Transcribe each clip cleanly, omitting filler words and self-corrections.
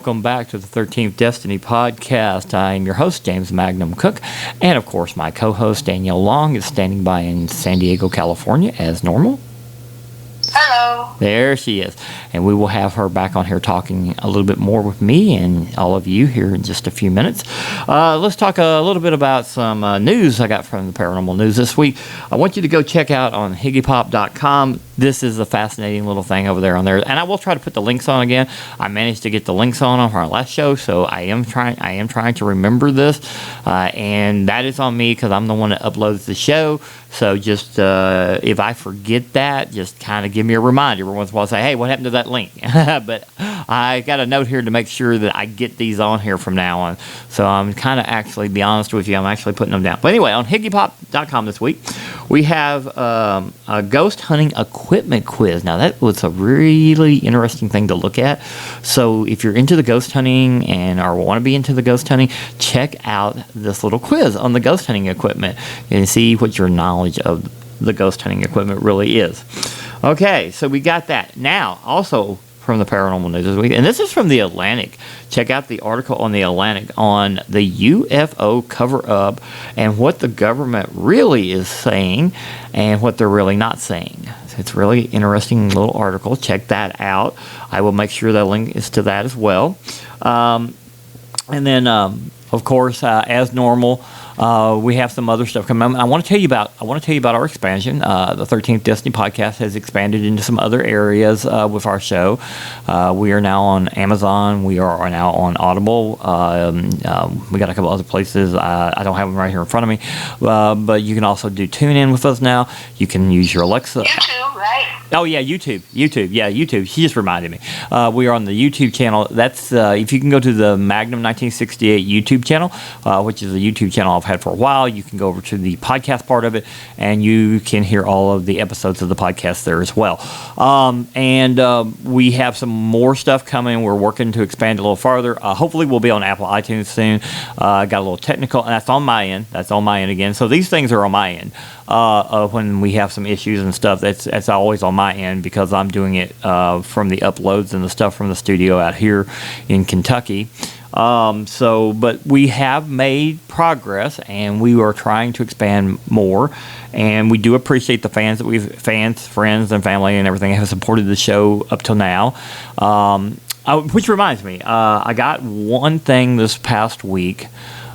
welcome back to the 13th Destiny podcast. I am your host, James Magnum Cook, and of course, my co-host, Danielle Long, is standing by in San Diego, California, as normal. Hello. There she is. And we will have her back on here talking a little bit more with me and all of you here in just a few minutes. Let's talk a little bit about some news I got from the paranormal news this week. I want you to go check out on higgypop.com. This is a fascinating little thing over there on there. And I will try to put the links on again. I managed to get the links on our last show, so I am trying to remember this. And that is on me because I'm the one that uploads the show. So just if I forget that, just kind of give me a reminder every once in a while. Say, hey, what happened to that link? But I got a note here to make sure that I get these on here from now on. So I'm kind of actually, be honest with you, I'm actually putting them down. But anyway, on higgypop.com this week, we have a ghost hunting equipment quiz. Now, that was a really interesting thing to look at. So if you're into the ghost hunting or want to be into the ghost hunting, check out this little quiz on the ghost hunting equipment and see what your knowledge of the ghost hunting equipment really is. Okay, so we got that. Now, also from the paranormal news this week, and this is from the Atlantic. Check out the article on the Atlantic on the UFO cover-up and what the government really is saying and what they're really not saying. It's a really interesting little article. Check that out. I will make sure that link is to that as well. And then, of course, as normal, we have some other stuff coming. I want to tell you about our expansion. The 13th Destiny podcast has expanded into some other areas with our show. We are now on Amazon. We are now on Audible. We got a couple other places. I don't have them right here in front of me, but you can also do TuneIn with us now. You can use your Alexa. YouTube, right? Oh yeah, YouTube. Yeah, YouTube. She just reminded me. We are on the YouTube channel. That's if you can go to the Magnum 1968 YouTube channel, which is a YouTube channel I've had for a while. You can go over to the podcast part of it, and you can hear all of the episodes of the podcast there as well. And we have some more stuff coming. We're working to expand a little farther. Hopefully, we'll be on Apple iTunes soon. Got a little technical, and that's on my end. That's on my end again. So these things are on my end. When we have some issues and stuff, that's always on my end because I'm doing it from the uploads and the stuff from the studio out here in Kentucky. But we have made progress, and we are trying to expand more. And we do appreciate the fans, friends, and family, and everything have supported the show up till now. Which reminds me, I got one thing this past week.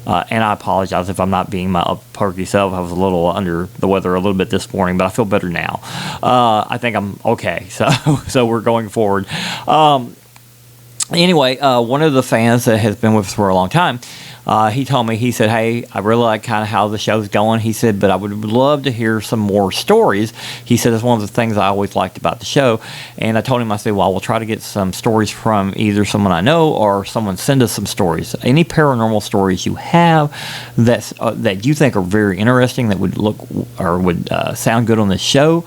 And I apologize if I'm not being my perky self. I was a little under the weather a little bit this morning, but I feel better now. I think I'm okay. So we're going forward. Anyway, one of the fans that has been with us for a long time, he told me, he said, hey, I really like kind of how the show's going. He said, but I would love to hear some more stories. He said, it's one of the things I always liked about the show. And I told him, I said, well, we'll try to get some stories from either someone I know or someone send us some stories. Any paranormal stories you have that you think are very interesting, that would look or would sound good on the show,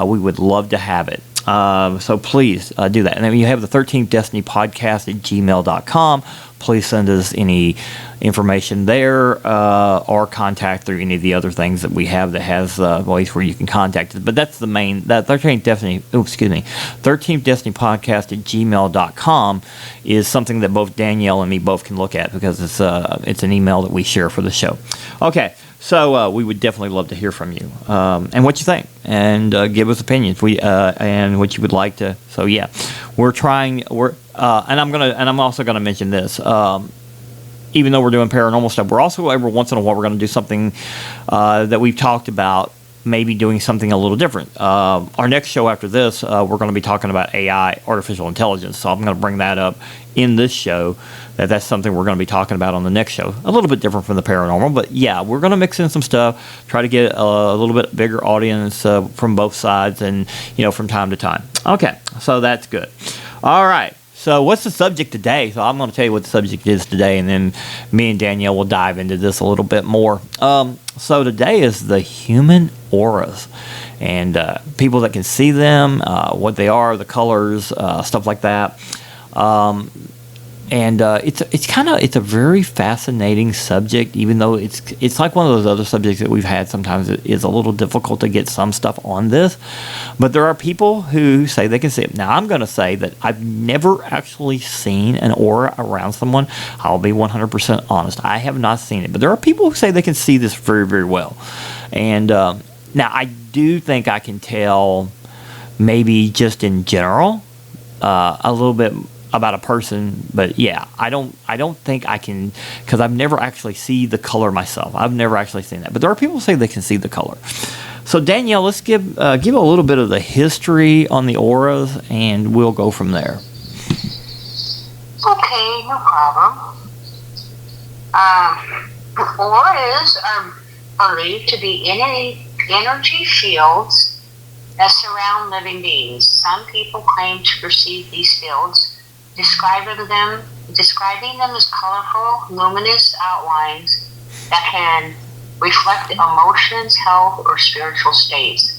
we would love to have it. So please do that. And then you have the 13th Destiny podcast at gmail.com. Please send us any information there or contact through any of the other things that we have that has ways where you can contact us. But that's the main, that 13th Destiny podcast at gmail.com is something that both Danielle and me both can look at because it's an email that we share for the show. Okay. So we would definitely love to hear from you and what you think, and give us opinions. And what you would like to. So yeah, we're trying. I'm also gonna mention this. Even though we're doing paranormal stuff, we're also every once in a while we're gonna do something that we've talked about. Maybe doing something a little different. Our next show after this, we're going to be talking about AI, artificial intelligence. So I'm going to bring that up in this show. That's something we're going to be talking about on the next show. A little bit different from the paranormal, but yeah, we're going to mix in some stuff. Try to get a little bit bigger audience from both sides, and from time to time. Okay, so that's good. All right. So what's the subject today? So I'm going to tell you what the subject is today, and then me and Danielle will dive into this a little bit more. So today is the human auras, and people that can see them, what they are, the colors, stuff like that. And it's a very fascinating subject, even though it's like one of those other subjects that we've had. Sometimes it is a little difficult to get some stuff on this, but there are people who say they can see it. Now I'm going to say that I've never actually seen an aura around someone. I'll be 100% honest. I have not seen it, but there are people who say they can see this very, very well. And now I do think I can tell, maybe just in general, a little bit about a person, but yeah, I don't think I can, because I've never actually seen the color myself. I've never actually seen that, but there are people who say they can see the color. So Danielle, let's give a little bit of the history on the auras, and we'll go from there. Okay, no problem. Auras are believed to be energy fields that surround living beings. Some people claim to perceive these fields, describing them as colorful, luminous outlines that can reflect emotions, health, or spiritual states.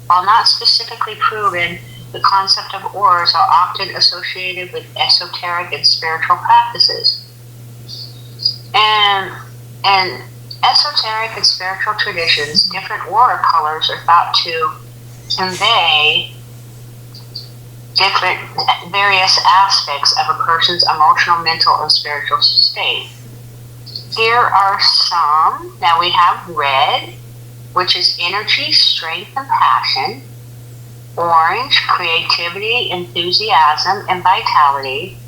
While not specifically proven, the concept of auras are often associated with esoteric and spiritual practices. And esoteric and spiritual traditions, different aura colors are thought to convey different various aspects of a person's emotional, mental, and spiritual state. Here are some. Now we have red, which is energy, strength, and passion. Orange, creativity, enthusiasm, and vitality.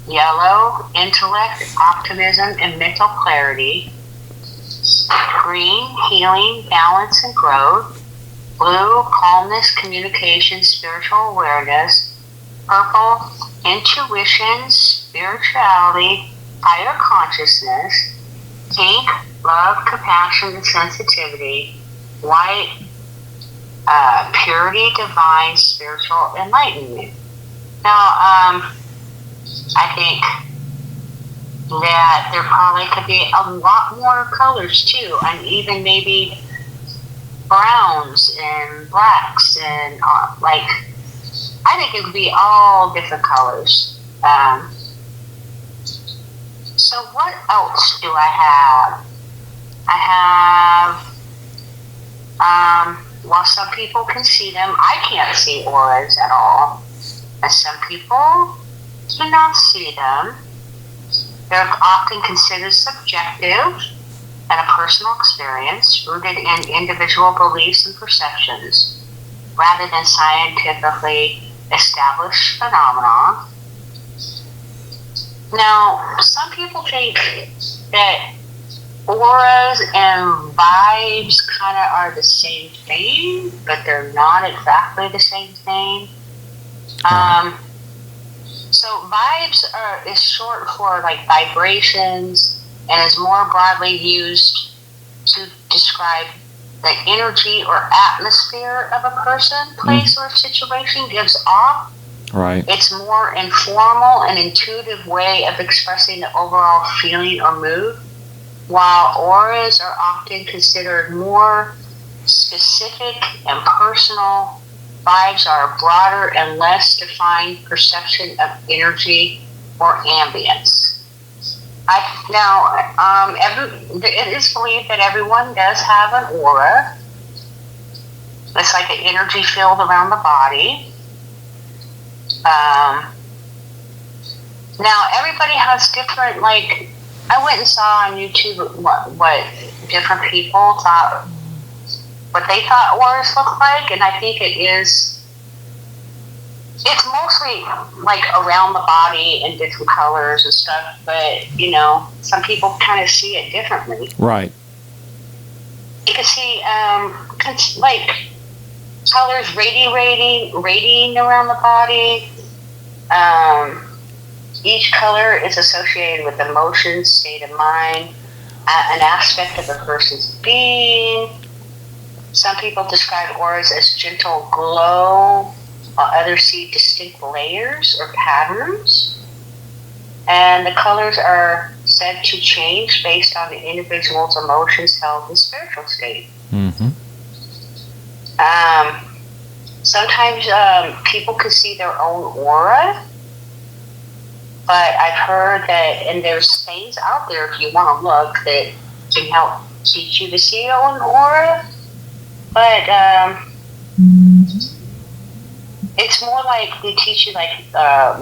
Yellow, intellect, optimism, and mental clarity. Green, healing, balance, and growth. Blue, calmness, communication, spiritual awareness. Purple, intuition, spirituality, higher consciousness. Pink, love, compassion, and sensitivity. White, purity, divine, spiritual enlightenment. Now, I think that there probably could be a lot more colors too, and even maybe browns and blacks and I think it would be all different colors. So what else do I have? I have while some people can see them, I can't see auras at all, and some people do not see them. They're often considered subjective and a personal experience rooted in individual beliefs and perceptions, rather than scientifically established phenomena. Now, some people think that auras and vibes kind of are the same thing, but they're not exactly the same thing. So vibes is short for like vibrations, and is more broadly used to describe the energy or atmosphere of a person, place, or situation gives off. Right. It's more informal and intuitive way of expressing the overall feeling or mood, while auras are often considered more specific and personal. Vibes are a broader and less defined perception of energy or ambience. It is believed that everyone does have an aura. It's like an energy field around the body. Now, everybody has different, like, I went and saw on YouTube what different people thought, what they thought auras looked like, and I think it's mostly like around the body in different colors and stuff, but some people kind of see it differently. Right. You can see like colors radiating around the body. Each color is associated with emotions, state of mind, an aspect of a person's being. Some people describe auras as gentle glow, while others see distinct layers or patterns. And the colors are said to change based on the individual's emotions, health, and spiritual state. Mm-hmm. Sometimes people can see their own aura. But I've heard that, and there's things out there if you want to look that can help teach you to see your own aura. But it's more like they teach you like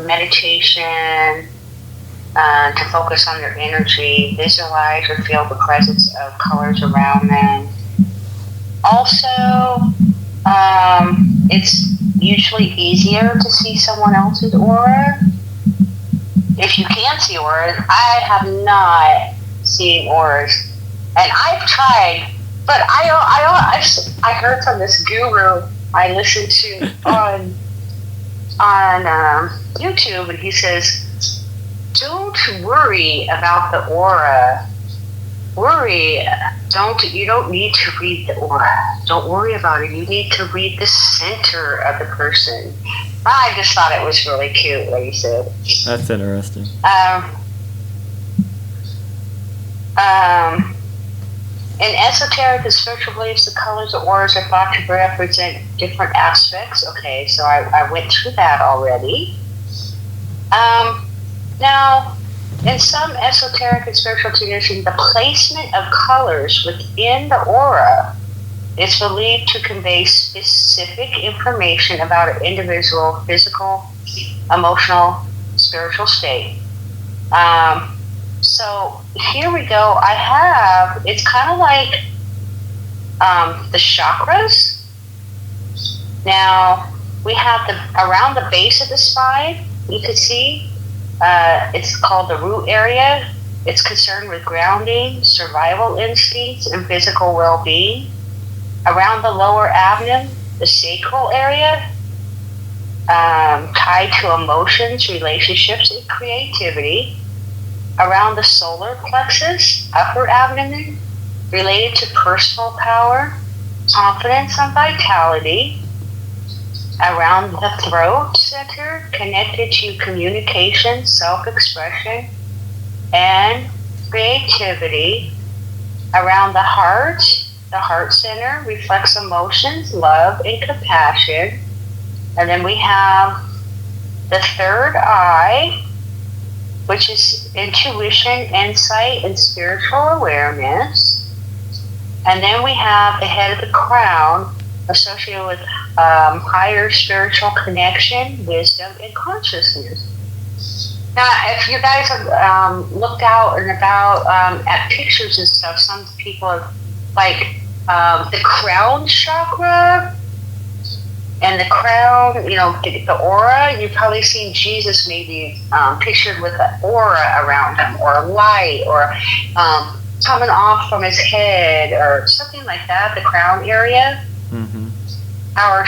meditation, to focus on their energy, visualize or feel the presence of colors around them. Also, it's usually easier to see someone else's aura. If you can see auras, I have not seen auras, and I've tried, but I heard from this guru I listened to on YouTube, and he says, don't worry about the aura. You don't need to read the aura. Don't worry about it. You need to read the center of the person. I just thought it was really cute what he said. That's interesting. In esoteric and spiritual beliefs, the colors of auras are thought to represent different aspects. Okay, so I went through that already. Now, in some esoteric and spiritual traditions, the placement of colors within the aura is believed to convey specific information about an individual's physical, emotional, spiritual state. So here we go. It's kind of like the chakras. Now, we have around the base of the spine, you can see, it's called the root area. It's concerned with grounding, survival instincts, and physical well-being. Around the lower abdomen, the sacral area, tied to emotions, relationships, and creativity. Around the solar plexus, upper abdomen, related to personal power, confidence, and vitality. Around the throat center, connected to communication, self-expression, and creativity. Around the heart center reflects emotions, love, and compassion. And then we have the third eye, which is intuition, insight, and spiritual awareness. And then we have the head of the crown, associated with higher spiritual connection, wisdom, and consciousness. Now, if you guys have looked out and about at pictures and stuff, some people have, like, the crown chakra and the crown, the aura. You've probably seen Jesus maybe pictured with an aura around him, or a light, or coming off from his head, or something like that, the crown area. Mm-hmm. Our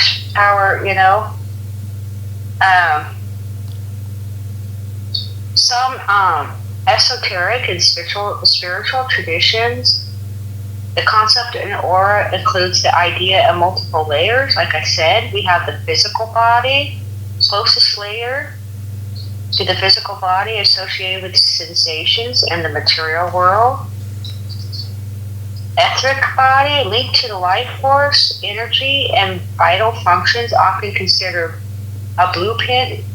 some esoteric and spiritual traditions, the concept of an aura includes the idea of multiple layers. Like I said, we have the physical body, closest layer to the physical body associated with sensations and the material world. Etheric body linked to the life force, energy, and vital functions, often considered a blueprint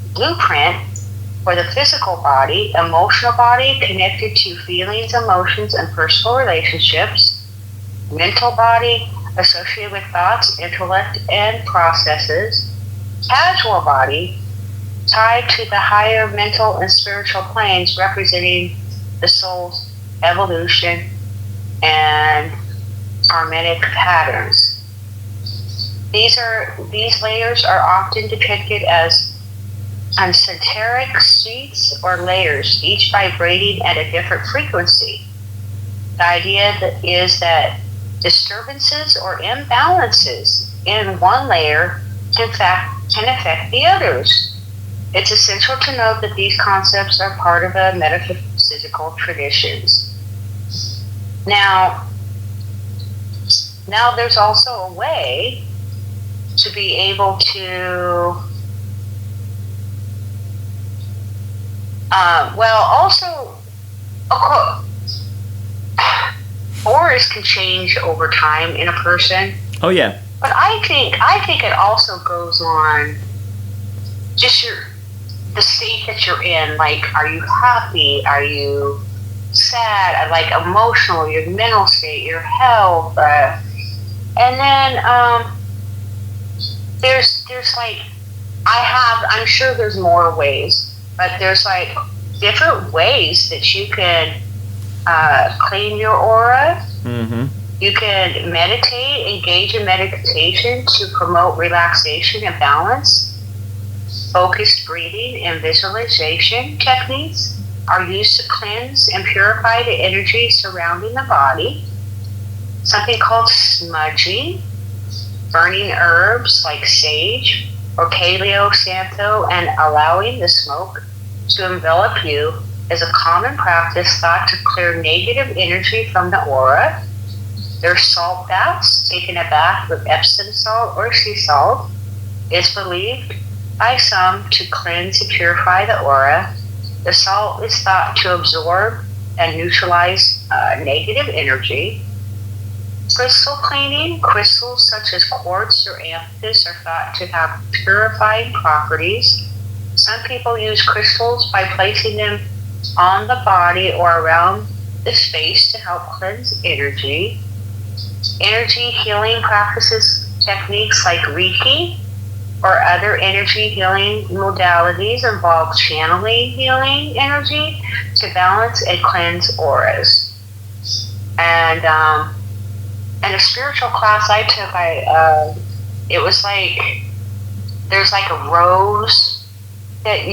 for the physical body. Emotional body connected to feelings, emotions, and personal relationships. Mental body associated with thoughts, intellect, and processes. Casual body tied to the higher mental and spiritual planes, representing the soul's evolution and karmic patterns. These layers are often depicted as concentric sheets or layers, each vibrating at a different frequency. The idea is that disturbances or imbalances in one layer can affect the others. It's essential to note that these concepts are part of a metaphysical traditions. Now there's also a way to be able to, auras can change over time in a person. Oh yeah. But I think it also goes on just the state that you're in. Like, are you happy? Are you sad? Like, emotional, your mental state, your health. And then there's like, I'm sure there's more ways, but there's like different ways that you can clean your aura. Mm-hmm. You can meditate, engage in meditation to promote relaxation and balance. Focused breathing and visualization techniques are used to cleanse and purify the energy surrounding the body. Something called smudging, burning herbs like sage or Palo Santo and allowing the smoke to envelop you is a common practice thought to clear negative energy from the aura. There's salt baths. Taking a bath with Epsom salt or sea salt is believed by some to cleanse and purify the aura. The salt is thought to absorb and neutralize negative energy. Crystal cleaning. Crystals such as quartz or amethyst are thought to have purifying properties. Some people use crystals by placing them on the body or around the space to help cleanse energy. Energy healing practices, techniques like Reiki or other energy healing modalities involve channeling healing energy to balance and cleanse auras. And in a spiritual class I took, it was like there's like a rose that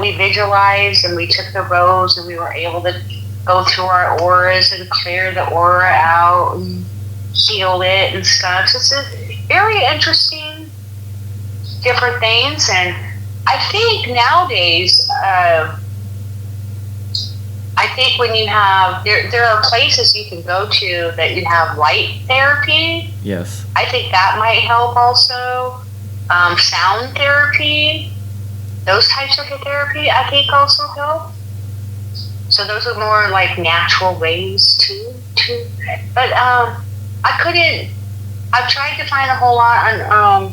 we visualized, and we took the rose and we were able to go through our auras and clear the aura out and heal it and stuff. So it's a very interesting, different things. And I think nowadays, I think when you have, there are places you can go to that you have light therapy. Yes. I think that might help also. Sound therapy, those types of therapy I think also help. So those are more like natural ways to but I've tried to find a whole lot on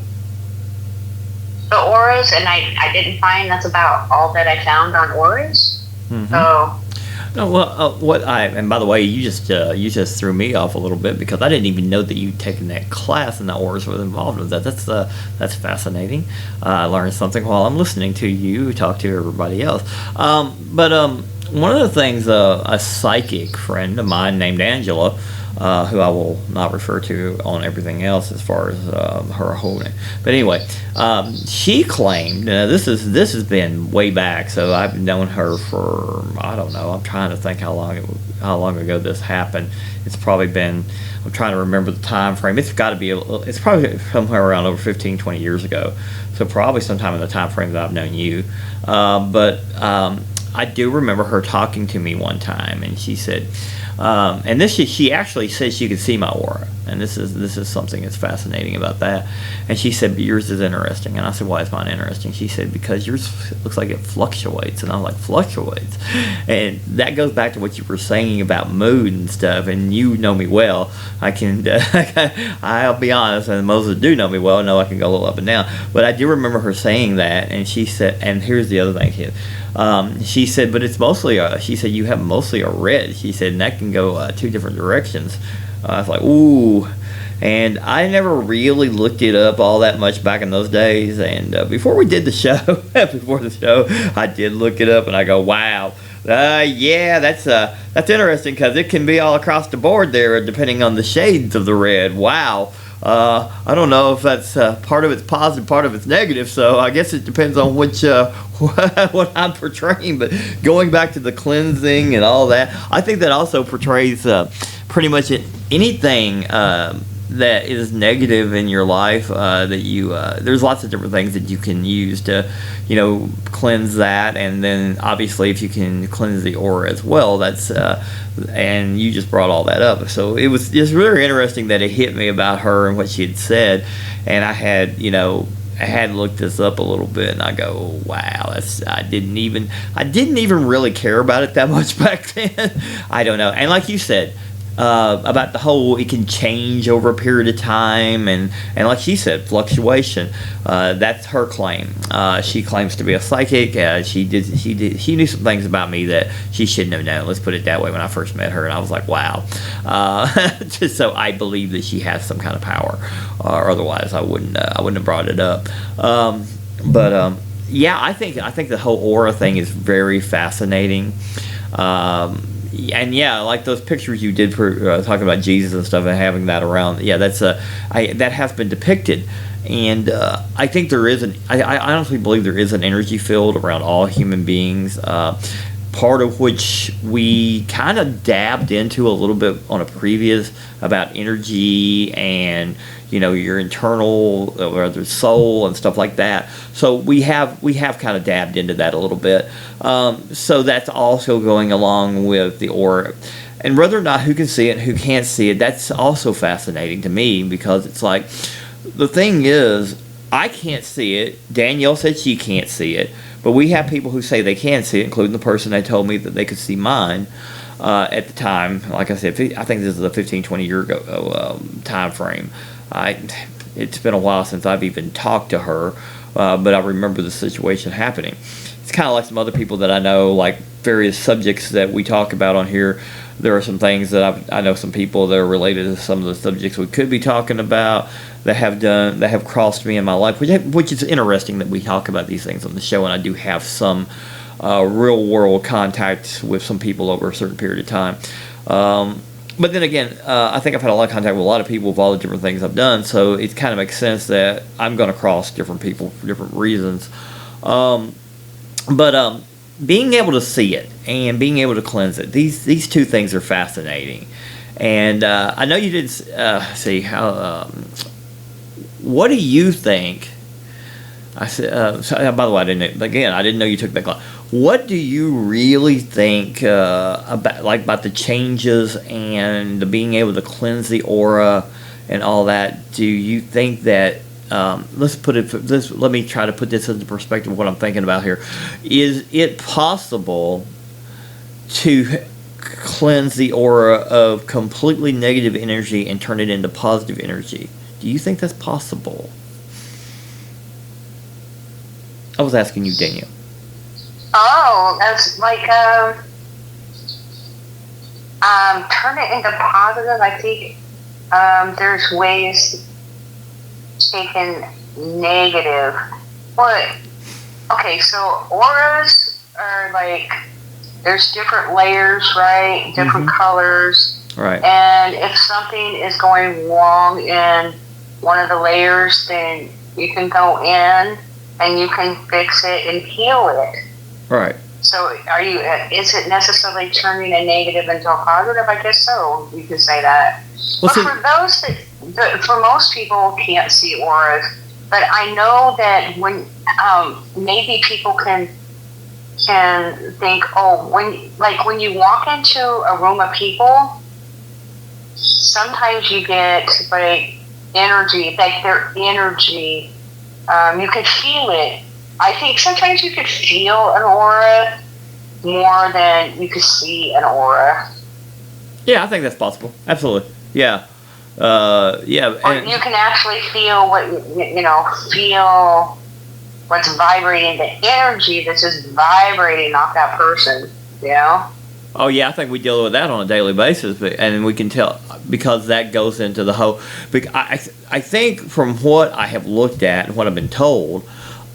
the auras, and I didn't find. That's about all that I found on auras. Mm-hmm. So no, well, and by the way, you just threw me off a little bit because I didn't even know that you'd taken that class and the auras was involved with that. That's fascinating. I learned something while I'm listening to you talk to everybody else. But one of the things, a psychic friend of mine named Angela, who I will not refer to on everything else as far as her whole name. But anyway, she claimed, this has been way back, so I've known her for, I don't know, I'm trying to think how long ago this happened. It's probably been, I'm trying to remember the time frame. It's got to be, it's probably somewhere around over 15, 20 years ago. So probably sometime in the time frame that I've known you. But I do remember her talking to me one time, and she said, and she actually said she could see my aura, and this is something that's fascinating about that. And she said, but yours is interesting. And I said, why is mine interesting? She said, because yours looks like it fluctates. And I'm like, fluctuates? And that goes back to what you were saying about mood and stuff, and you know me well. I can I'll be honest, and most that do know me well know I can go a little up and down, but I do remember her saying that. And she said, and here's the other thing, she said, but it's mostly she said, you have mostly a red. She said, and that can go two different directions. I was like, ooh. And I never really looked it up all that much back in those days. And before we did the show, I did look it up, and I go, wow. Yeah, that's interesting, because it can be all across the board there, depending on the shades of the red. Wow. I don't know if that's part of it's positive, part of it's negative. So I guess it depends on which what I'm portraying. But going back to the cleansing and all that, I think that also portrays pretty much anything that is negative in your life. That you there's lots of different things that you can use to, cleanse that. And then obviously if you can cleanse the aura as well, that's and you just brought all that up. So it was just really interesting that it hit me about her and what she had said. And I had looked this up a little bit, and I go, oh, wow, I didn't even really care about it that much back then. I don't know. And like you said, about the whole it can change over a period of time, and like she said, fluctuation. That's her claim. She claims to be a psychic. She knew some things about me that she shouldn't have known. Let's put it that way. When I first met her, and I was like, wow. Just so I believe that she has some kind of power, or otherwise I wouldn't have brought it up. Yeah, I think the whole aura thing is very fascinating. And yeah, like those pictures you did for talking about Jesus and stuff and having that around. Yeah, that has been depicted, and I think there is I honestly believe there is an energy field around all human beings. Part of which we kind of dabbed into a little bit on a previous about energy and your internal or the soul and stuff like that. So we have kind of dabbed into that a little bit. So that's also going along with the aura, and whether or not who can see it, who can't see it, that's also fascinating to me, because it's like the thing is I can't see it. Danielle said she can't see it. But we have people who say they can see it, including the person that told me that they could see mine at the time. Like I said, I think this is a 15, 20 year ago time frame. It's been a while since I've even talked to her, but I remember the situation happening. It's kind of like some other people that I know, like various subjects that we talk about on here. There are some things that I know some people that are related to some of the subjects we could be talking about that have crossed me in my life, which is interesting that we talk about these things on the show, and I do have some real world contact with some people over a certain period of time. But then again, I think I've had a lot of contact with a lot of people with all the different things I've done, so it kind of makes sense that I'm going to cross different people for different reasons. But being able to see it and being able to cleanse it, these two things are fascinating. And I know you did see how. What do you think? I said. By the way, I didn't know you took that class. What do you really think about the changes and the being able to cleanse the aura and all that? Do you think that let me try to put this into perspective of what I'm thinking about here. Is it possible to cleanse the aura of completely negative energy and turn it into positive energy? Do you think that's possible? I was asking you, Danielle. Oh, that's like turn it into positive. I think there's ways taken negative. But okay, so auras are like there's different layers, right? Different colors. Right. And if something is going wrong in one of the layers, then you can go in and you can fix it and heal it. Right. So is it necessarily turning a negative into a positive? I guess so. You can say that. Well, but for those for most people who can't see auras, but I know that when maybe people can think, oh, when you walk into a room of people, sometimes you get like energy, like their energy. You could feel it. I think sometimes you could feel an aura more than you could see an aura. Yeah, I think that's possible. Absolutely. Yeah. Yeah. Or you can actually feel feel what's vibrating, the energy that's just vibrating off that person, Oh yeah, I think we deal with that on a daily basis, and we can tell because that goes into the whole. I think from what I have looked at and what I've been told,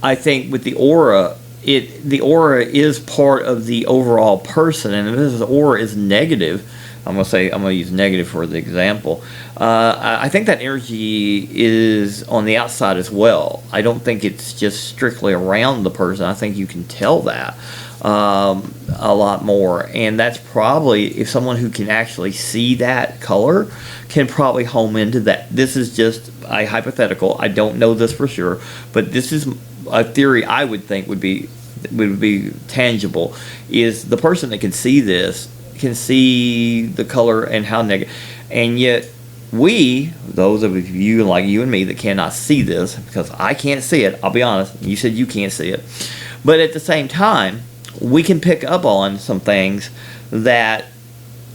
I think with the aura, the aura is part of the overall person, and if this aura is negative, I'm gonna use negative for the example. I think that energy is on the outside as well. I don't think it's just strictly around the person. I think you can tell that a lot more, and that's probably if someone who can actually see that color can probably home into that. This is just a hypothetical. I don't know this for sure, but this is a theory I would think would be tangible. Is the person that can see this can see the color and how negative, and yet those of you like you and me that cannot see this, because I can't see it, I'll be honest, you said you can't see it, but at the same time we can pick up on some things that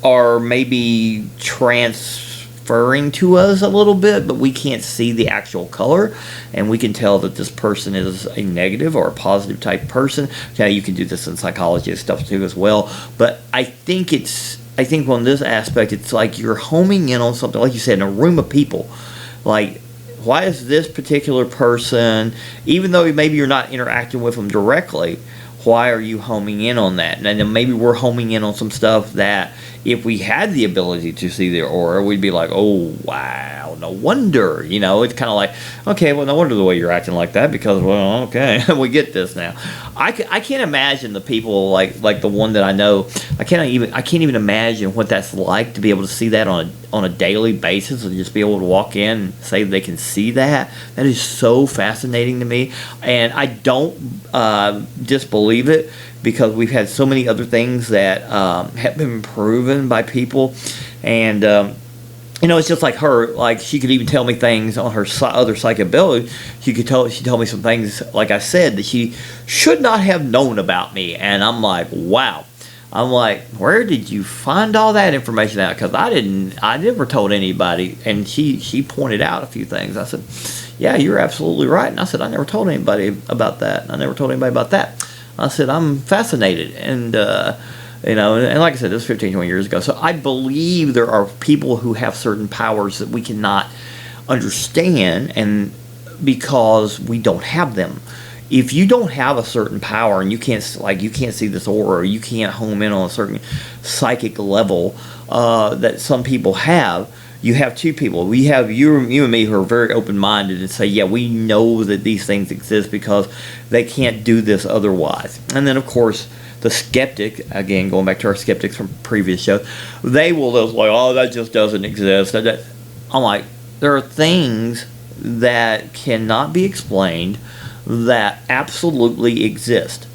are maybe transferring to us a little bit, but we can't see the actual color, and we can tell that this person is a negative or a positive type person. Yeah, you can do this in psychology and stuff too as well. But I think on this aspect, it's like you're homing in on something, like you said, in a room of people. Like, why is this particular person, even though maybe you're not interacting with them directly, why are you homing in on that? And then maybe we're homing in on some stuff that if we had the ability to see the aura, we'd be like, oh, wow, no wonder. It's kind of like, okay, well, no wonder the way you're acting like that, because, well, okay, we get this now. I can't imagine the people like the one that I know. I can't even imagine what that's like to be able to see that on a daily basis, and just be able to walk in and say they can see that. That is so fascinating to me, and I don't disbelieve it, because we've had so many other things that have been proven by people. And it's just like her. Like, she could even tell me things on her other psychic ability. She told me some things, like I said, that she should not have known about me. And I'm like, wow. I'm like, where did you find all that information out? Because I never told anybody. And she pointed out a few things. I said, yeah, you're absolutely right. And I said, I never told anybody about that. I never told anybody about that. I said, I'm fascinated. And, and like I said, this was 15, 20 years ago. So I believe there are people who have certain powers that we cannot understand, and because we don't have them. If you don't have a certain power, and you can't see this aura, or you can't home in on a certain psychic level that some people have, you have two people. We have you and me, who are very open-minded and say, yeah, we know that these things exist because they can't do this otherwise. And then, of course, the skeptic, again, going back to our skeptics from previous shows, they will just like, oh, that just doesn't exist. I'm like, there are things that cannot be explained that absolutely exist.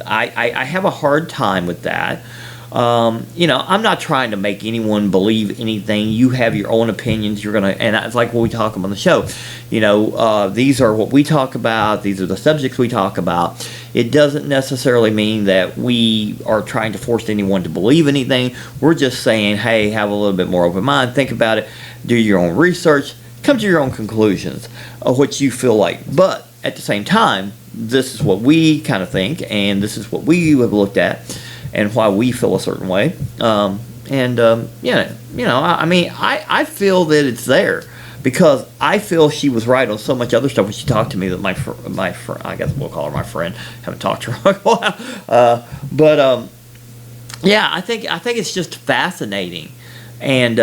I have a hard time with that. I'm not trying to make anyone believe anything. You have your own opinions. And it's like what we talk about on the show. These are what we talk about. These are the subjects we talk about. It doesn't necessarily mean that we are trying to force anyone to believe anything. We're just saying, hey, have a little bit more open mind. Think about it. Do your own research. Come to your own conclusions of what you feel like. But at the same time, this is what we kind of think, and this is what we have looked at, and why we feel a certain way. I feel that it's there, because I feel she was right on so much other stuff when she talked to me, that my friend, I guess we'll call her my friend, haven't talked to her in a while, I think it's just fascinating. And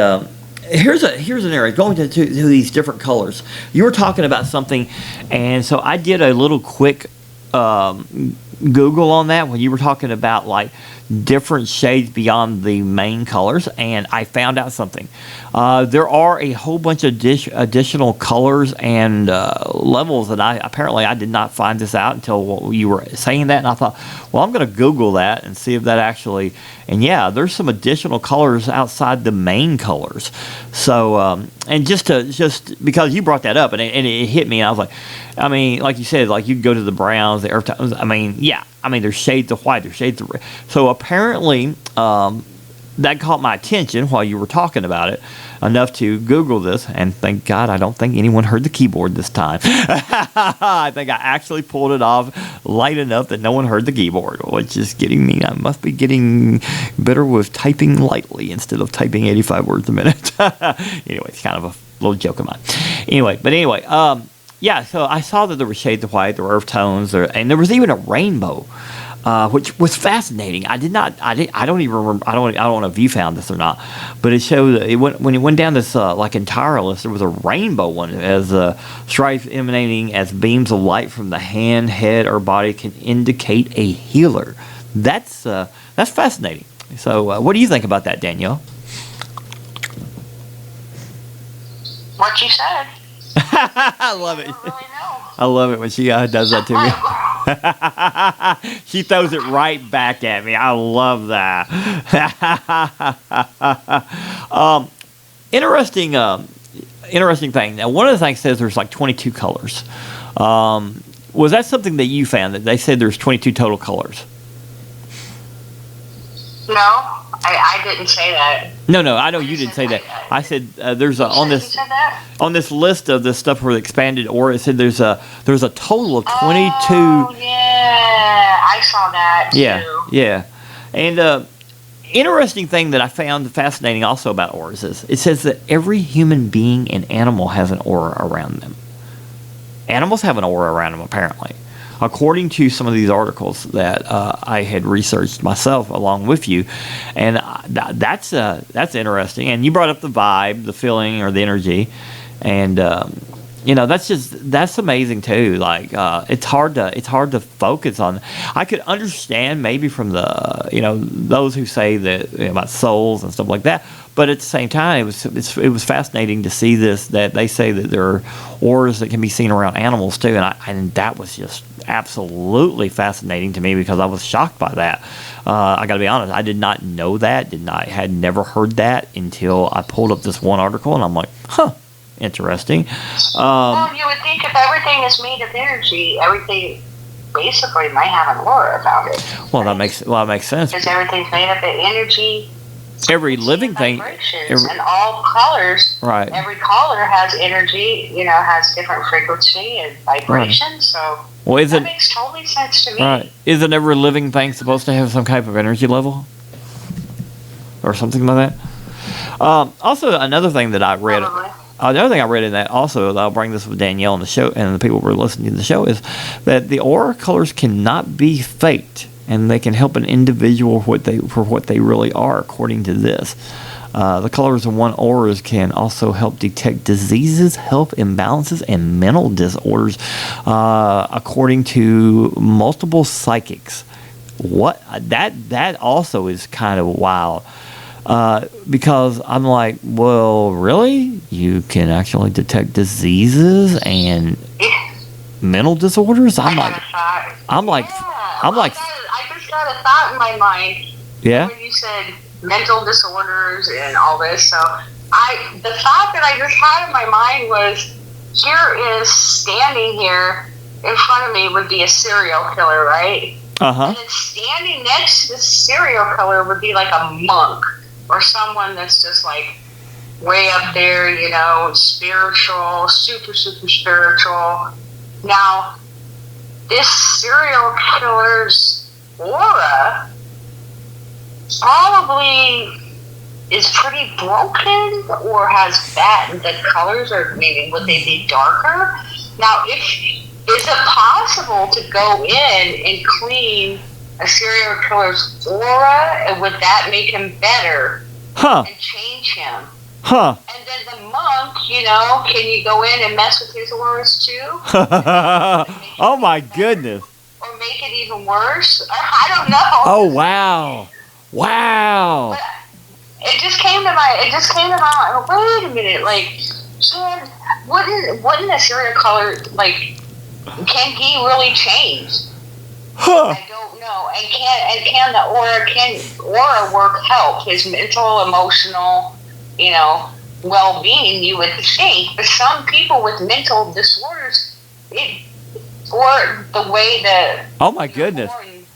here's an area going to these different colors. You were talking about something, and so I did a little quick Google on that when you were talking about like different shades beyond the main colors, and I found out something. There are a whole bunch of additional colors and levels that I did not find this out until you were saying that, and I thought, well, I'm going to Google that and see if that actually. And yeah, there's some additional colors outside the main colors. So and just because you brought that up, and it hit me, and I was like, I mean, like you said, like you go to the browns, the earth tones. There's shades of white, there's shades of red. So apparently, that caught my attention while you were talking about it enough to Google this, and thank God I don't think anyone heard the keyboard this time. I think I actually pulled it off light enough that no one heard the keyboard, which is getting me. I must be getting better with typing lightly instead of typing 85 words a minute. Anyway, it's kind of a little joke of mine. Anyway, so I saw that there were shades of white, there were earth tones, and there was even a rainbow. Which was fascinating. I don't even remember. I don't know if you found this or not, but it showed when it went down this entire list. There was a rainbow one as stripes emanating as beams of light from the hand, head, or body can indicate a healer. That's fascinating. So, what do you think about that, Danielle? What you said. I love it. I love it when she does that to me. She throws it right back at me. I love that. Interesting thing. Now, one of the things says there's like 22 colors. Was that something that you found, that they said there's 22 total colors? No, I didn't say that. No, I know you didn't say that. I said there's a on You this said that? on this list of the stuff for the expanded aura. It said there's a total of 22. Oh, yeah. I saw that, too. Yeah. And interesting thing that I found fascinating also about auras is it says that every human being and animal has an aura around them. Animals have an aura around them, apparently. According to some of these articles that I had researched myself along with you, and that's interesting. And you brought up the vibe, the feeling, or the energy, and that's amazing too. Like it's hard to focus on. I could understand maybe from the those who say that about souls and stuff like that. But at the same time, it was fascinating to see this, that they say that there are auras that can be seen around animals too, and that was just absolutely fascinating to me because I was shocked by that. I got to be honest, I did not know that, had never heard that until I pulled up this one article, and I'm like, interesting. Well, you would think if everything is made of energy, everything basically might have an aura about it. Well, that makes sense. Because everything's made up of energy. Every living thing, and all colors, right? Every color has energy, has different frequency and vibration. Right. So that makes totally sense to me. Right? Isn't every living thing supposed to have some type of energy level, or something like that? Also, another thing that I read. Probably. Another thing I read in that also, I'll bring this with Danielle on the show, and the people who are listening to the show, is that the aura colors cannot be faked, and they can help an individual for what they really are, according to this. The colors of one auras can also help detect diseases, health imbalances, and mental disorders, according to multiple psychics. What that also is kind of wild. Because I'm like, well, really? You can actually detect diseases and mental disorders? I just got a thought in my mind. Yeah. When you said mental disorders and all this, so the thought that I just had in my mind was, here is standing here in front of me would be a serial killer, right? And then standing next to the serial killer would be like a monk. Or someone that's just like way up there, spiritual, super, super spiritual. Now, this serial killer's aura probably is pretty broken or has the colors, or maybe would they be darker? Now, is it possible to go in and clean a serial killer's aura, and would that make him better and change him? And then the monk, can you go in and mess with his auras too? Oh my goodness. Or make it even worse? I don't know. Oh wow. But it just came to my wait a minute, like, wouldn't a serial killer, like, can he really change? I don't know. And can the aura work help his mental, emotional, well-being? You would think, but some people with mental disorders, or the way oh my goodness,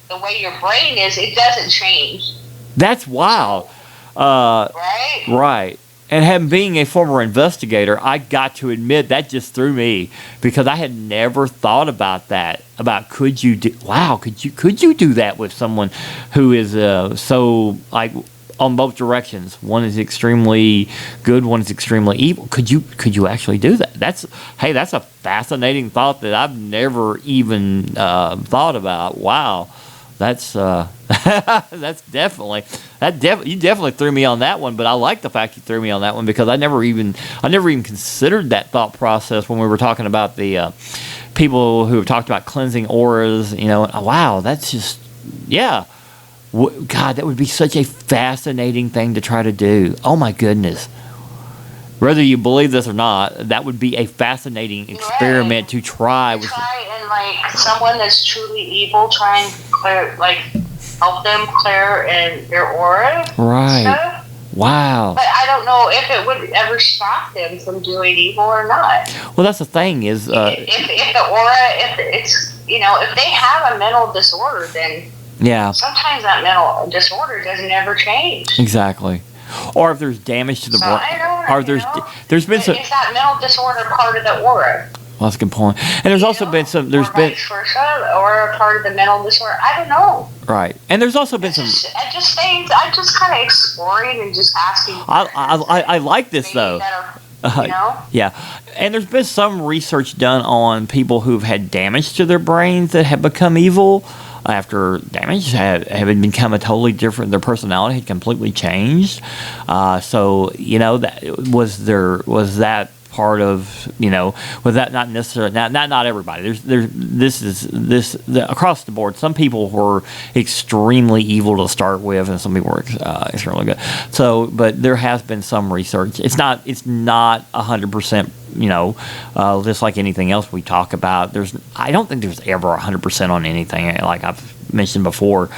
the way your brain is, it doesn't change. That's wild. Right. Right. And being a former investigator, I got to admit that just threw me, because I had never thought about that. About could you do that with someone who is so, like, on both directions? One is extremely good, one is extremely evil. Could you actually do that? That's a fascinating thought that I've never even thought about. Wow. That's you definitely threw me on that one, but I like the fact you threw me on that one, because I never even considered that thought process when we were talking about the people who have talked about cleansing auras. Wow, that's just, yeah. God, that would be such a fascinating thing to try to do. Oh my goodness. Whether you believe this or not, that would be a fascinating experiment to try. And like someone that's truly evil, try and clear, like, help them clear their aura. Right. Stuff. Wow. But I don't know if it would ever stop them from doing evil or not. Well, that's the thing is, if the aura, if it's, if they have a mental disorder, then Yeah. Sometimes that mental disorder doesn't ever change. Exactly. Or if there's damage to the So brain, I don't or know. there's been some. Is that mental disorder part of the aura? Well, that's a good point. And there's also been some. There's or been vice versa, or a part of the mental disorder. I don't know. right. And there's also been some. I just kind of exploring and just asking. I like this though. Yeah, and there's been some research done on people who've had damage to their brains that have become evil after damage have become a totally different. Their personality had completely changed. So that was that part of was that not necessarily not everybody. Across the board. Some people were extremely evil to start with, and some people were extremely good. So, but there has been some research. It's not 100%. Just like anything else we talk about. I don't think there's ever 100% on anything, like I've mentioned before.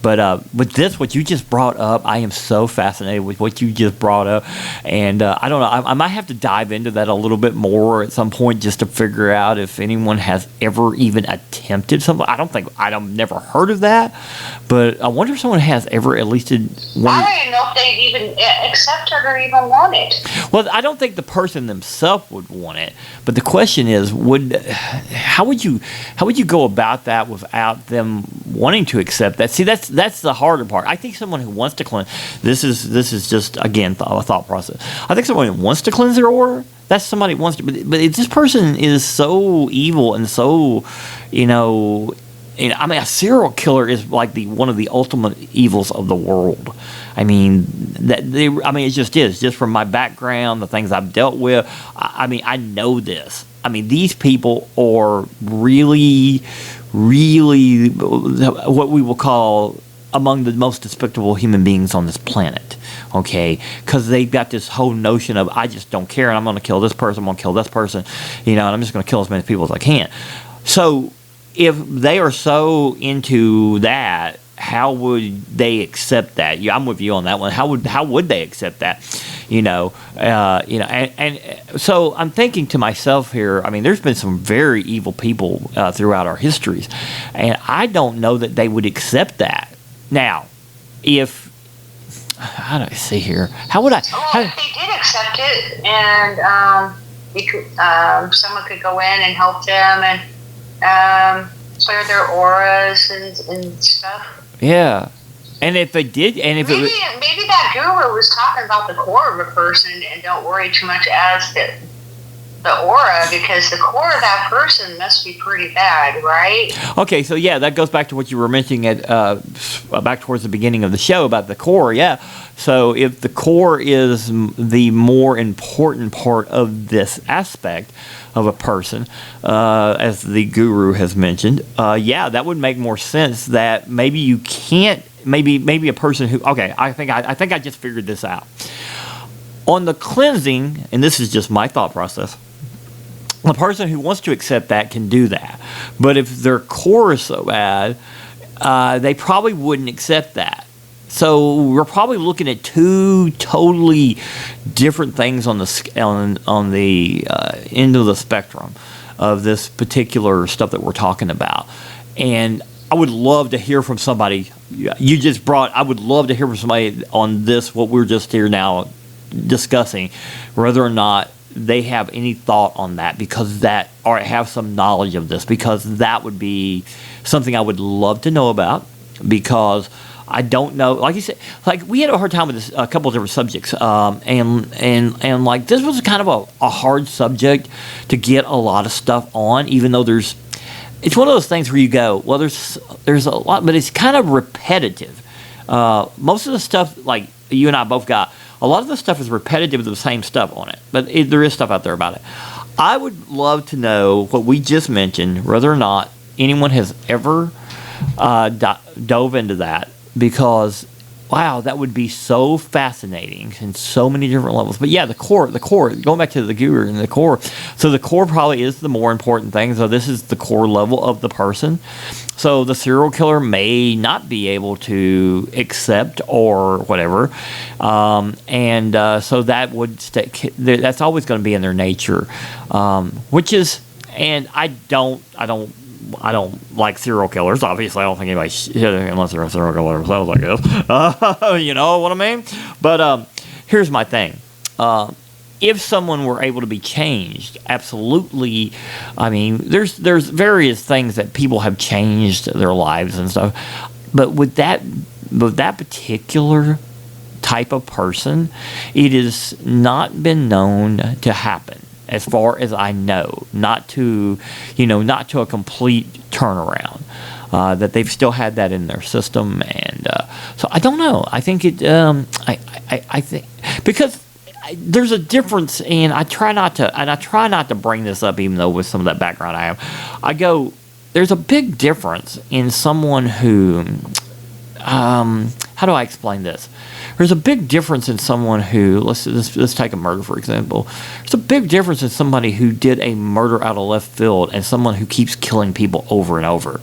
But with this, what you just brought up, I am so fascinated with what you just brought up, and I don't know. I might have to dive into that a little bit more at some point just to figure out if anyone has ever even attempted something. I've never heard of that, but I wonder if someone has ever at least did one. I don't even know if they'd even accept it or even want it. Well, I don't think the person themselves would want it, but the question is, how would you go about that without them wanting to accept that? See, that's the harder part. I think someone who wants to cleanse, this is just again a thought process. I think someone who wants to cleanse their aura, that's somebody who wants to. But if this person is so evil and so, a serial killer is like one of the ultimate evils of the world. I mean, it just is. Just from my background, the things I've dealt with, I know this. These people are really, really what we will call among the most despicable human beings on this planet. Okay, because they've got this whole notion of I just don't care, and I'm going to kill this person, I'm going to kill this person, and I'm just going to kill as many people as I can. So if they are so into that, how would they accept that? I'm with you on that one. How would they accept that? And so I'm thinking to myself here. There's been some very evil people throughout our histories, and I don't know that they would accept that. Now, how do I see here? How would I? Well, if they did accept it, and someone could go in and help them and clear their auras and stuff. Yeah, and if they did, and if maybe that guru was talking about the core of a person, and don't worry too much as the aura, because the core of that person must be pretty bad, right? Okay, so yeah, that goes back to what you were mentioning back towards the beginning of the show about the core. Yeah, so if the core is the more important part of this aspect of a person, as the guru has mentioned, that would make more sense. That maybe you can't. Maybe a person who. Okay, I think I just figured this out. On the cleansing, and this is just my thought process. The person who wants to accept that can do that. But if their core is so bad, they probably wouldn't accept that. So we're probably looking at two totally different things on the end of the spectrum of this particular stuff that we're talking about. And I would love to hear from somebody. I would love to hear from somebody on this, what we're just here now discussing, whether or not they have any thought on that, or have some knowledge of this, because that would be something I would love to know about, because I don't know, like you said, like we had a hard time with this, a couple of different subjects, and like this was kind of a hard subject to get a lot of stuff on, even though it's one of those things where you go, well, there's a lot, but it's kind of repetitive. Most of the stuff, like you and I both got, a lot of the stuff is repetitive of the same stuff on it, but there is stuff out there about it. I would love to know what we just mentioned, whether or not anyone has ever dove into that, because, wow, that would be so fascinating in so many different levels. But yeah, the core, going back to the guru and the core. So the core probably is the more important thing. So this is the core level of the person. So the serial killer may not be able to accept or whatever. So that would that's always going to be in their nature, which is, and I don't I don't like serial killers. Obviously, I don't think anybody unless they're a serial killer themselves, I guess. You know what I mean? But here's my thing. If someone were able to be changed, absolutely. I mean, there's various things that people have changed their lives and stuff. But with that particular type of person, it has not been known to happen, as far as I know. Not to a complete turnaround. That they've still had that in their system, and so I don't know. I think it. I think because there's a difference, and I try not to bring this up, even though with some of that background I have. There's a big difference in someone who. How do I explain this? There's a big difference in someone who, let's take a murder, for example. There's a big difference in somebody who did a murder out of left field and someone who keeps killing people over and over.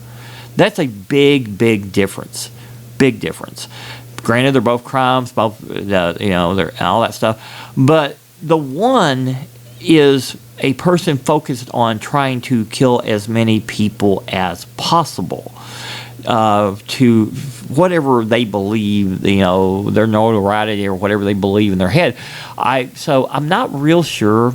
That's a big, big difference. Big difference. Granted, they're both crimes, they're all that stuff. But the one is a person focused on trying to kill as many people as possible. To whatever they believe, their notoriety or whatever they believe in their head. So I'm not real sure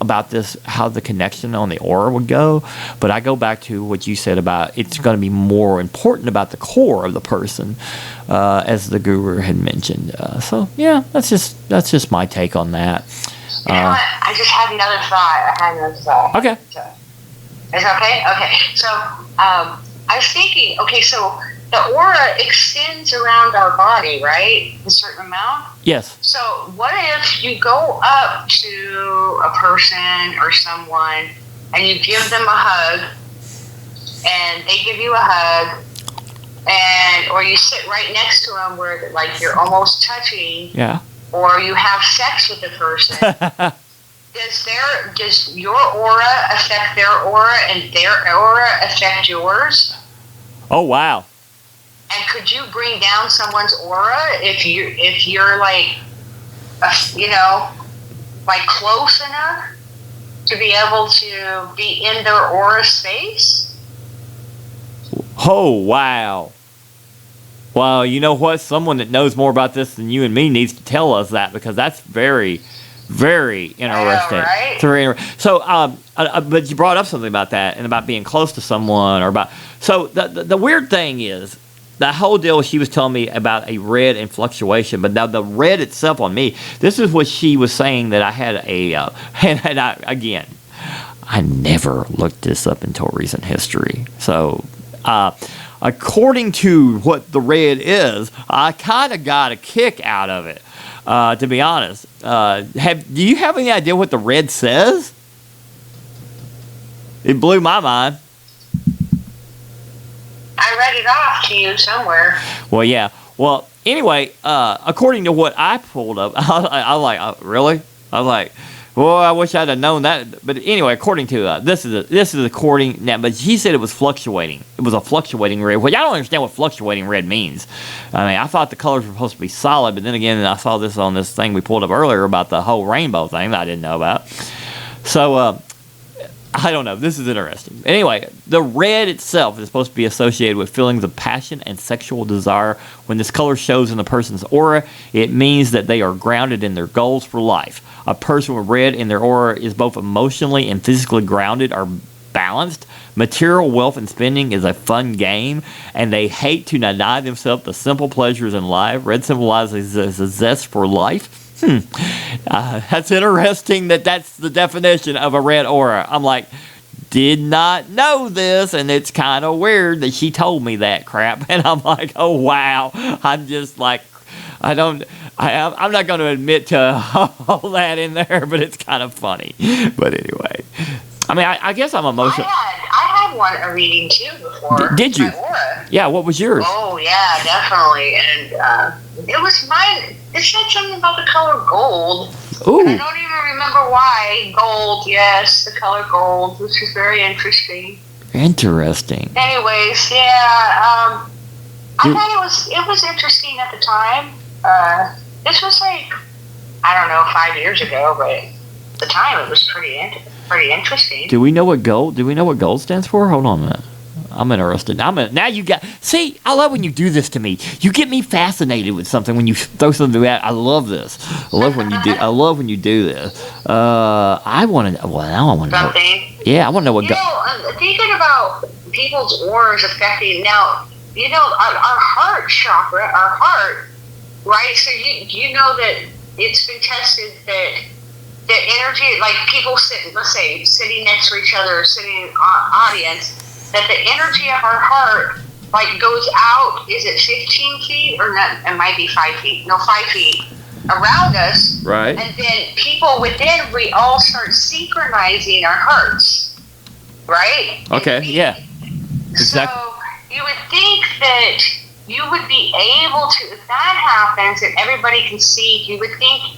about this, how the connection on the aura would go, but I go back to what you said about it's going to be more important about the core of the person, as the guru had mentioned. So yeah, that's just my take on that. You know what? I just had another thought. Okay. Is it okay? Okay. So, I was thinking, so the aura extends around our body, right? A certain amount? Yes. So what if you go up to a person or someone and you give them a hug and they give you a hug, or you sit right next to them where like you're almost touching, or you have sex with the person. Does your aura affect their aura and their aura affect yours? Oh wow! And could you bring down someone's aura if you're like, like close enough to be able to be in their aura space? Oh wow! Well, you know what? Someone that knows more about this than you and me needs to tell us that, because that's very, very interesting. Right? So, but you brought up something about that and about being close to someone, or about. So the weird thing is, the whole deal she was telling me about a red and fluctuation, but now the red itself on me. This is what she was saying, that I had I never looked this up until recent history. So, according to what the red is, I kind of got a kick out of it. To be honest, do you have any idea what the red says? It blew my mind. I read it off to you somewhere. Well, yeah. Well, anyway, according to what I pulled up, I was like, really? I was like, well, I wish I'd have known that. But anyway, according to this is according now. But she said it was fluctuating. It was a fluctuating red. Well, I don't understand what fluctuating red means. I mean, I thought the colors were supposed to be solid, but then again, I saw this on this thing we pulled up earlier about the whole rainbow thing that I didn't know about. So I don't know. This is interesting. Anyway, the red itself is supposed to be associated with feelings of passion and sexual desire. When this color shows in a person's aura, it means that they are grounded in their goals for life. A person with red in their aura is both emotionally and physically grounded or balanced. Material wealth and spending is a fun game, and they hate to deny themselves the simple pleasures in life. Red symbolizes a zest for life. That's interesting that's the definition of a red aura. I'm like, did not know this, and it's kind of weird that she told me that crap. And I'm like, oh wow. I'm just like, I'm not going to admit to all that in there, but it's kind of funny. But anyway, I mean, I guess I'm emotional. I had a reading too before. Did you? My aura. Yeah. What was yours? Oh yeah, definitely. And it was mine. It said something about the color gold. Ooh. I don't even remember why. Gold, yes, the color gold, which is very interesting. Interesting. Anyways, yeah. I thought it was interesting at the time. This was like, I don't know, 5 years ago, but at the time it was pretty interesting. Do we know what gold stands for? Hold on a minute. I'm interested. Now you got. See, I love when you do this to me. You get me fascinated with something when you throw something out. I love this. I love when you do. I love when you do this. I want to. Well, now I want to know. Something. Yeah, I want to know what. I'm thinking about people's auras affecting. Now, our heart chakra, our heart, right? So you know that it's been tested that the energy, like people sitting next to each other, or sitting in an audience, that the energy of our heart like goes out. Is it 15 feet or not? It might be 5 feet. No, 5 feet around us. Right. And then people within, we all start synchronizing our hearts. Right. Okay. Yeah. Exactly. So you would think that you would be able to, if that happens and everybody can see, you would think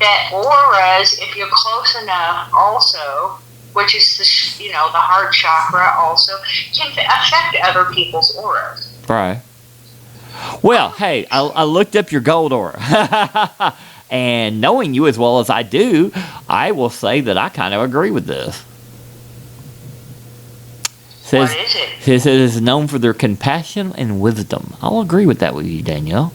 that auras, if you're close enough also, which is the heart chakra also, can affect other people's auras. Right. Well, hey, I looked up your gold aura. And knowing you as well as I do, I will say that I kind of agree with this. What is it? Says it is known for their compassion and wisdom. I'll agree with that with you, Danielle.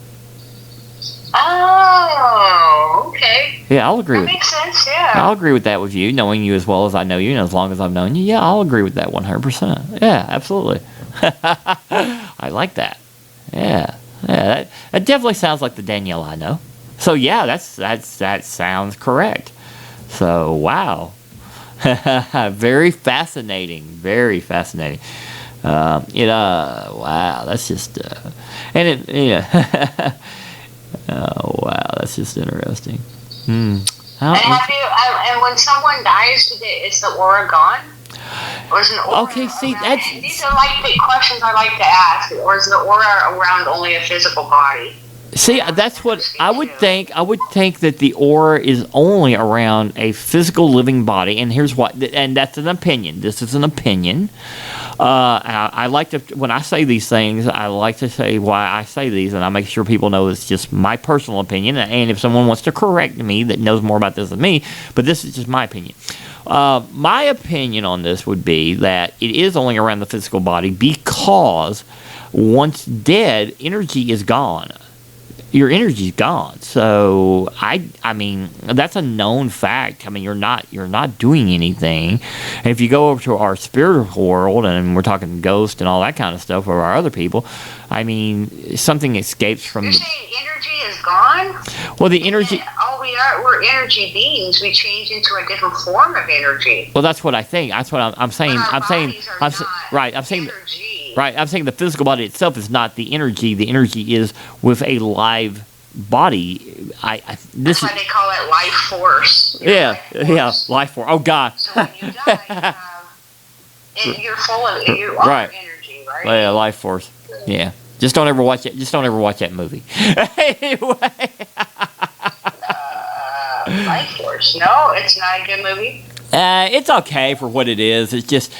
Oh, okay. Yeah, I'll agree. That makes sense, yeah. I'll agree with that with you, knowing you as well as I know you, and as long as I've known you. Yeah, I'll agree with that 100%. Yeah, absolutely. I like that. Yeah, that definitely sounds like the Danielle I know. So yeah, that sounds correct. So wow. Very fascinating. Very fascinating. Wow, that's just, oh wow, that's just interesting. And when someone dies, is the aura gone? Or is an aura okay, see, around? These are like the questions I like to ask. Or is the aura around only a physical body? See, that's what I would think. I would think that the aura is only around a physical living body, and here's what. And that's an opinion. This is an opinion. I like to, when I say these things, I like to say why I say these, and I make sure people know it's just my personal opinion. And if someone wants to correct me that knows more about this than me, but this is just my opinion. My opinion on this would be that it is only around the physical body because once dead, energy is gone. Your energy's gone. So I mean that's a known fact. I mean you're not doing anything. And if you go over to our spiritual world and we're talking ghosts and all that kind of stuff or our other people, I mean something escapes from. You're saying energy is gone? Well, the energy. We're energy beings. We change into a different form of energy. Well, that's what I think. That's what I'm saying. I'm saying. Right. I'm saying. Energy. Right, I'm saying the physical body itself is not the energy. The energy is with a live body. That's why they call it life force. Life force. Oh God. So when you die, you're full of energy, right? Yeah, life force. Yeah. Just don't ever watch it. Just don't ever watch that movie. Anyway. Life force. No, it's not a good movie. It's okay for what it is. It's just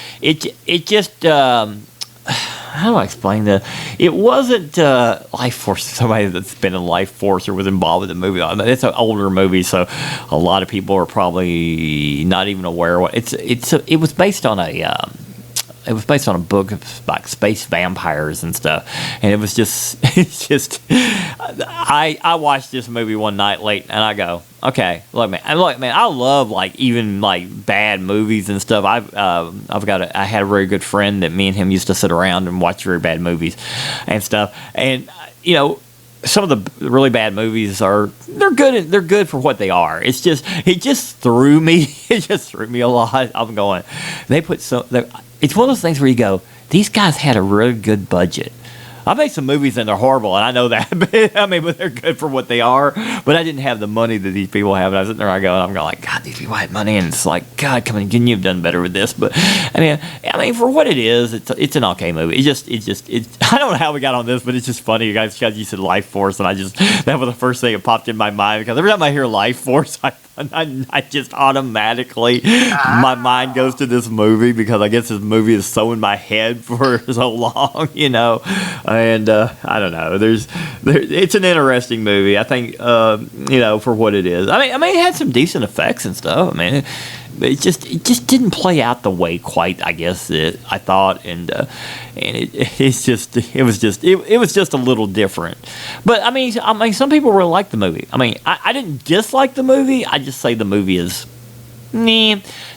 how do I explain that? It wasn't Life Force. Somebody that's been in Life Force or was involved with the movie. It's an older movie, so a lot of people are probably not even aware what it was based on a. It was based on a book of like space vampires and stuff, and it was just, I watched this movie one night late, and I go, okay, look, man, I love like even like bad movies and stuff. I had a very good friend that me and him used to sit around and watch very bad movies and stuff, and some of the really bad movies they're good for what they are. It just threw me a lot. I'm going, it's one of those things where you go, these guys had a really good budget. I made some movies and they're horrible, and I know that. But they're good for what they are. But I didn't have the money that these people have. And I was sitting there, I'm going like, God, these people had money, and it's like, God, come on, couldn't you have done better with this? But I mean, for what it is, it's an okay movie. I don't know how we got on this, but it's just funny, you guys. Because you said Life Force, and that was the first thing that popped in my mind. Because every time I hear Life Force, I just automatically my mind goes to this movie because I guess this movie is so in my head for so long, And I don't know. It's an interesting movie. I think for what it is. I mean, it had some decent effects and stuff. I mean, it just didn't play out the way quite, I guess, that I thought, and it was just a little different. But I mean, some people really like the movie. I mean, I didn't dislike the movie. I just say the movie is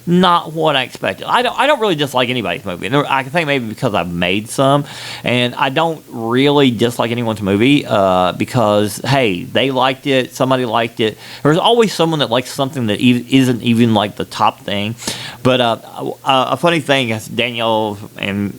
not what I expected. I don't really dislike anybody's movie. I think maybe because I've made some, and I don't really dislike anyone's movie because, hey, they liked it, somebody liked it. There's always someone that likes something that isn't even like the top thing. But a funny thing is Danielle and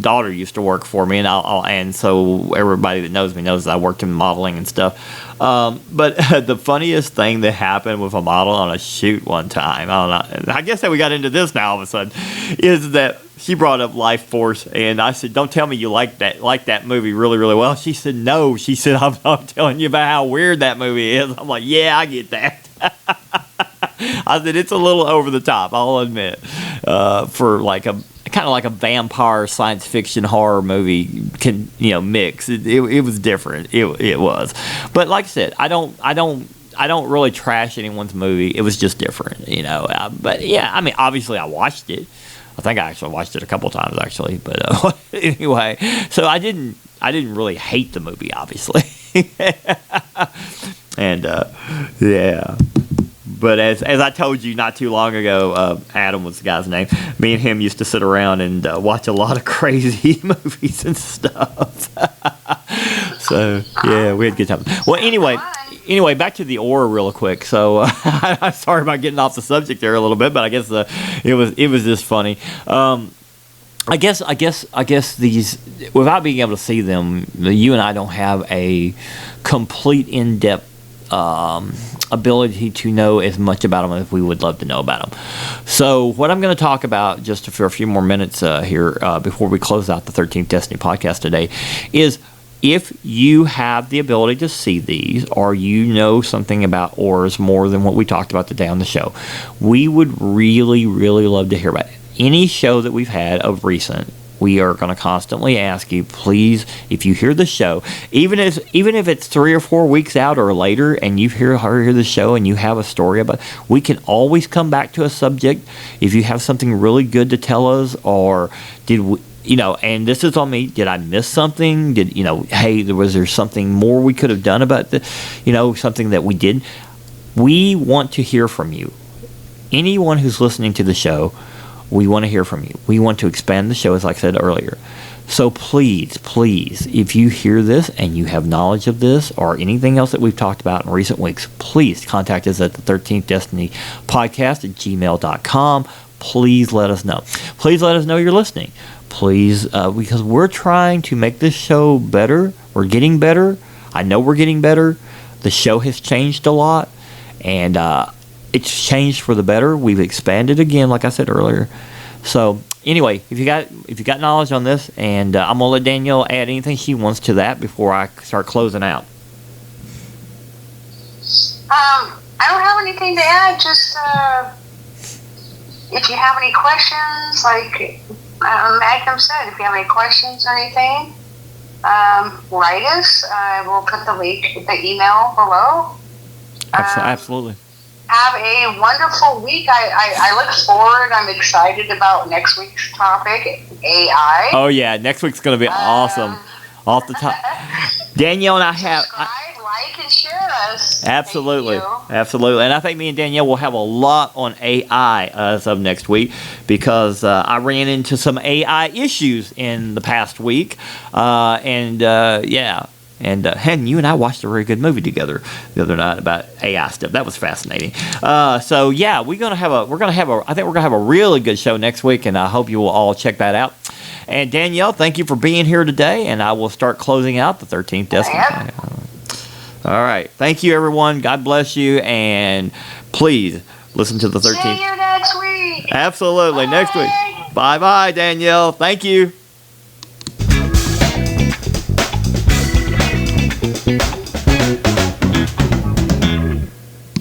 daughter used to work for me, and so everybody that knows me knows that I worked in modeling and stuff. But the funniest thing that happened with a model on a shoot one time, I don't know, I guess that we got into this now all of a sudden, is that she brought up Life Force, and I said, don't tell me you like that movie really, really well. She said, no. She said, I'm telling you about how weird that movie is. I'm like, yeah, I get that. I said, it's a little over the top, I'll admit, for like a kind of like a vampire science fiction horror movie mix. It was different. It was, but like I said, I don't really trash anyone's movie. It was just different, but yeah, I mean, obviously I watched it. I think I actually watched it a couple times actually, but anyway, so I didn't really hate the movie, obviously. And yeah. But as I told you not too long ago, Adam was the guy's name. Me and him used to sit around and watch a lot of crazy movies and stuff. So yeah, we had good times. Well, anyway, back to the aura real quick. So I'm sorry about getting off the subject there a little bit, but I guess it was just funny. I guess these, without being able to see them, you and I don't have a complete in-depth ability to know as much about them as we would love to know about them. So what I'm going to talk about just for a few more minutes here before we close out the 13th Destiny podcast today is if you have the ability to see these or you know something about auras more than what we talked about today on the show, we would really, really love to hear about it. Any show that we've had of recent, we are going to constantly ask you, please, if you hear the show, even if it's 3 or 4 weeks out or later, and you hear the show and you have a story about it, we can always come back to a subject. If you have something really good to tell us, or did we, and this is on me, did I miss something? Hey, was there something more we could have done about something that we didn't? We want to hear from you. Anyone who's listening to the show, we want to hear from you. We want to expand the show, as I said earlier. So please, if you hear this and you have knowledge of this or anything else that we've talked about in recent weeks, please contact us at the 13th Destiny podcast at gmail.com. Please let us know. Please let us know you're listening. Please, because we're trying to make this show better. We're getting better. I know we're getting better. The show has changed a lot, and it's changed for the better. We've expanded again, like I said earlier. So anyway, if you got knowledge on this, and I'm gonna let Danielle add anything she wants to that before I start closing out. I don't have anything to add. Just if you have any questions, like Magnum said, if you have any questions or anything, write us. We'll put the email below. Absolutely. Have a wonderful week. I look forward. I'm excited about next week's topic, AI. Oh yeah, next week's going to be awesome. Off the top, Danielle and I have. Subscribe, like, and share us. Absolutely, and I think me and Danielle will have a lot on AI as of next week because I ran into some AI issues in the past week, yeah. And you and I watched a very good movie together the other night about AI stuff. That was fascinating. So yeah, we're gonna have a really good show next week, and I hope you will all check that out. And Danielle, thank you for being here today, and I will start closing out the 13th Destiny. All right, thank you everyone. God bless you, and please listen to the 13th. See you next week. Absolutely, next week. Bye, Danielle. Thank you.